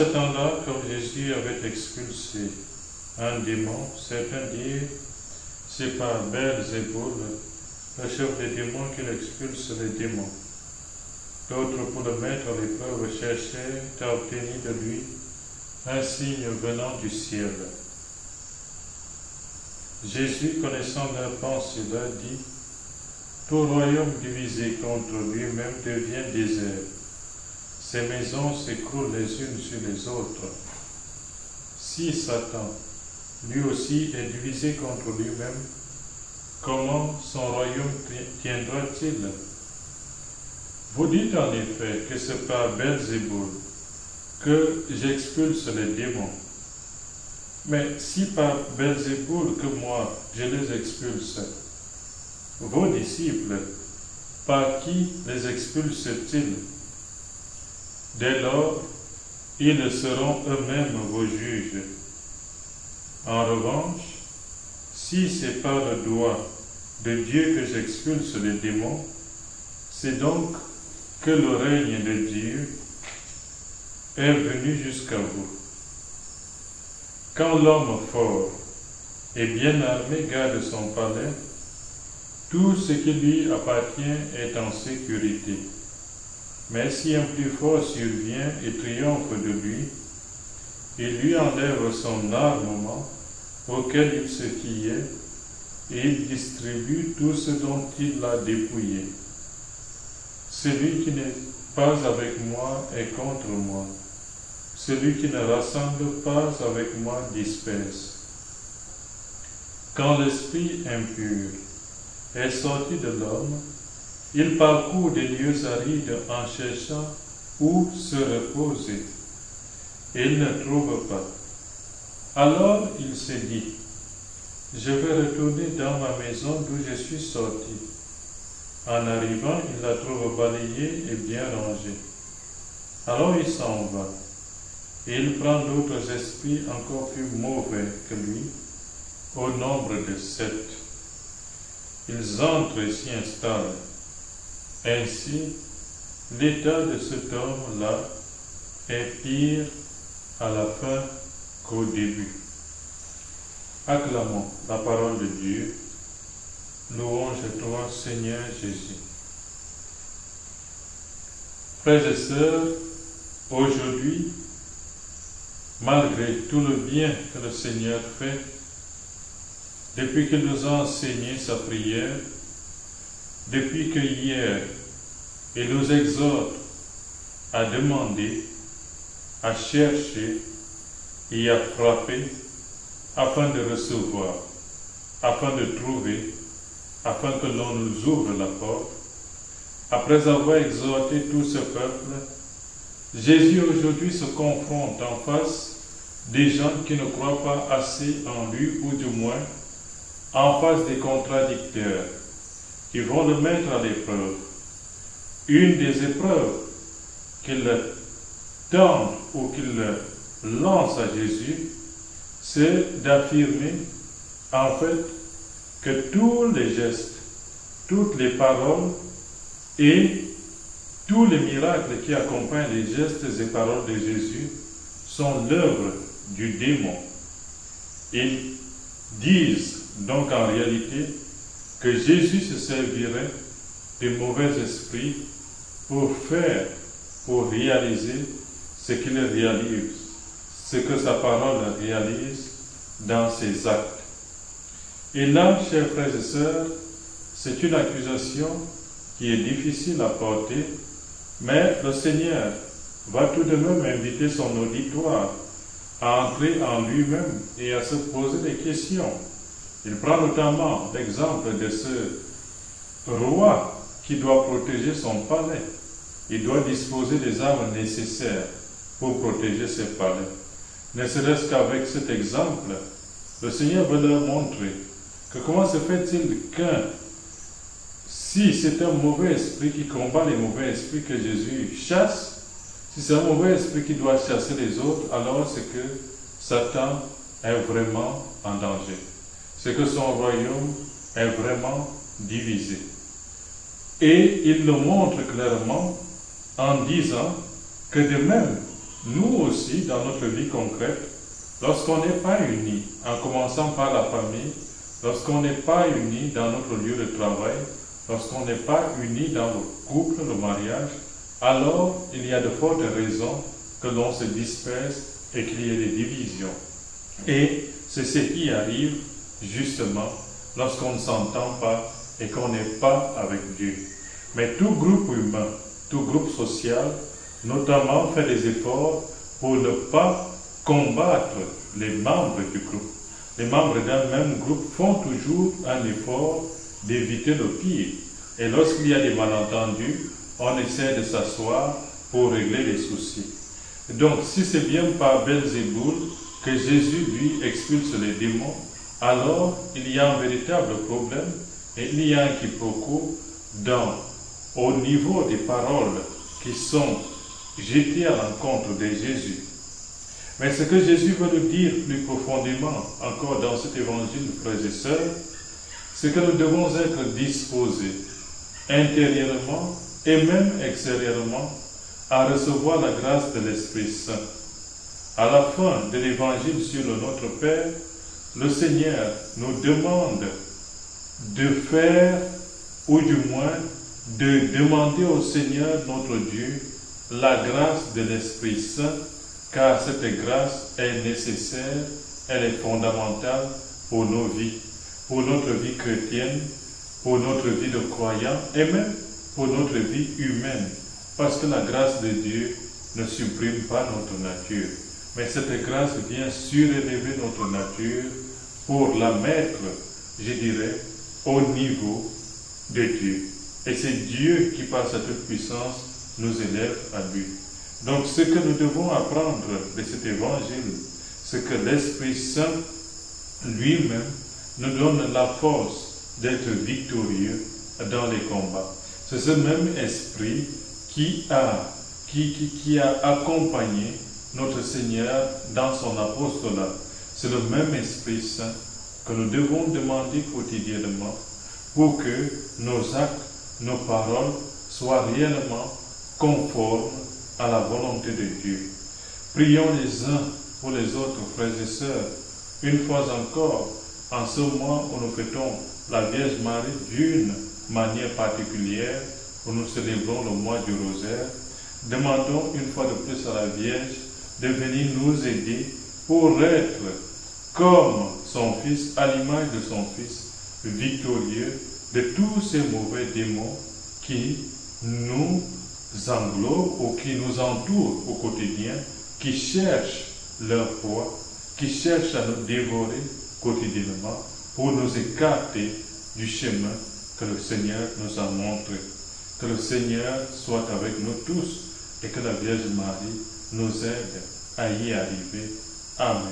ce temps-là, comme Jésus avait expulsé un démon, certains dirent, c'est par Belzéboul, le chef des démons, qu'il expulse les démons. D'autres, pour le mettre à l'épreuve, cherchaient à obtenir de lui un signe venant du ciel. Jésus, connaissant leurs pensées, leur dit, tout royaume divisé contre lui-même devient désert. Ces maisons s'écroulent les unes sur les autres. Si Satan, lui aussi, est divisé contre lui-même, comment son royaume tiendra-t-il? Vous dites en effet que c'est par Belzéboul que j'expulse les démons. Mais si par Belzéboul que moi je les expulse, vos disciples, par qui les expulsent-ils? Dès lors, ils seront eux-mêmes vos juges. En revanche, si c'est par le doigt de Dieu que j'expulse les démons, c'est donc que le règne de Dieu est venu jusqu'à vous. Quand l'homme fort et bien armé garde son palais, tout ce qui lui appartient est en sécurité. Mais si un plus fort survient et triomphe de lui, il lui enlève son armement auquel il se fiait et il distribue tout ce dont il l'a dépouillé. Celui qui n'est pas avec moi est contre moi. Celui qui ne rassemble pas avec moi disperse. Quand l'esprit impur est sorti de l'homme, il parcourt des lieux arides en cherchant où se reposer. Il ne trouve pas. Alors il se dit, je vais retourner dans ma maison d'où je suis sorti. En arrivant, il la trouve balayée et bien rangée. Alors il s'en va. Et il prend d'autres esprits encore plus mauvais que lui, au nombre de 7. Ils entrent et s'y installent. Ainsi, l'état de cet homme-là est pire à la fin qu'au début. Acclamons la parole de Dieu. Louange à toi, Seigneur Jésus. Frères et sœurs, aujourd'hui, malgré tout le bien que le Seigneur fait, depuis qu'il nous a enseigné sa prière, depuis que hier, il nous exhorte à demander, à chercher et à frapper afin de recevoir, afin de trouver, afin que l'on nous ouvre la porte. Après avoir exhorté tout ce peuple, Jésus aujourd'hui se confronte en face des gens qui ne croient pas assez en lui, ou du moins en face des contradicteurs qui vont le mettre à l'épreuve. Une des épreuves qu'il tente ou qu'il lance à Jésus, c'est d'affirmer en fait que tous les gestes, toutes les paroles et tous les miracles qui accompagnent les gestes et paroles de Jésus sont l'œuvre du démon. Ils disent donc en réalité que Jésus se servirait des mauvais esprits pour réaliser ce qu'il réalise, ce que sa parole réalise dans ses actes. Et là, chers frères et sœurs, c'est une accusation qui est difficile à porter, mais le Seigneur va tout de même inviter son auditoire à entrer en lui-même et à se poser des questions. Il prend notamment l'exemple de ce roi qui doit protéger son palais. Il doit disposer des armes nécessaires pour protéger ses palais. Ne serait-ce qu'avec cet exemple, le Seigneur veut leur montrer que comment se fait-il qu'un, si c'est un mauvais esprit qui combat les mauvais esprits que Jésus chasse, si c'est un mauvais esprit qui doit chasser les autres, alors c'est que Satan est vraiment en danger. C'est que son royaume est vraiment divisé. Et il le montre clairement en disant que de même nous aussi, dans notre vie concrète, lorsqu'on n'est pas unis, en commençant par la famille, lorsqu'on n'est pas unis dans notre lieu de travail, lorsqu'on n'est pas unis dans le couple, le mariage, alors il y a de fortes raisons que l'on se disperse et qu'il y ait des divisions. Et c'est ce qui arrive justement lorsqu'on ne s'entend pas et qu'on n'est pas avec Dieu. Mais tout groupe humain, tout groupe social, notamment fait des efforts pour ne pas combattre les membres du groupe. Les membres d'un même groupe font toujours un effort d'éviter le pire. Et lorsqu'il y a des malentendus, on essaie de s'asseoir pour régler les soucis. Donc, si c'est bien par Belzéboul que Jésus, lui, expulse les démons, alors il y a un véritable problème et il y a un quiproquo au niveau des paroles qui sont jetées à l'encontre de Jésus. Mais ce que Jésus veut nous dire plus profondément encore dans cet évangile, frères et sœurs, c'est que nous devons être disposés intérieurement et même extérieurement à recevoir la grâce de l'Esprit Saint. À la fin de l'évangile sur le Notre Père, le Seigneur nous demande de faire, ou du moins de demander au Seigneur notre Dieu la grâce de l'Esprit Saint, car cette grâce est nécessaire, elle est fondamentale pour nos vies, pour notre vie chrétienne, pour notre vie de croyant et même pour notre vie humaine, parce que la grâce de Dieu ne supprime pas notre nature, mais cette grâce vient surélever notre nature pour la mettre, je dirais, au niveau de Dieu. Et c'est Dieu qui, par sa toute puissance, nous élève à lui. Donc, ce que nous devons apprendre de cet évangile, c'est que l'Esprit Saint lui-même nous donne la force d'être victorieux dans les combats. C'est ce même esprit qui a accompagné notre Seigneur dans son apostolat. C'est le même Esprit Saint que nous devons demander quotidiennement pour que nos actes, nos paroles soient réellement conformes à la volonté de Dieu. Prions les uns pour les autres, frères et sœurs, une fois encore, en ce mois où nous fêtons la Vierge Marie d'une manière particulière, où nous célébrons le mois du rosaire, demandons une fois de plus à la Vierge de venir nous aider pour être comme son Fils, à l'image de son Fils, victorieux de tous ces mauvais démons qui nous englobent ou qui nous entourent au quotidien, qui cherchent leur proie, qui cherchent à nous dévorer quotidiennement pour nous écarter du chemin que le Seigneur nous a montré. Que le Seigneur soit avec nous tous et que la Vierge Marie nous aide à y arriver. Amen.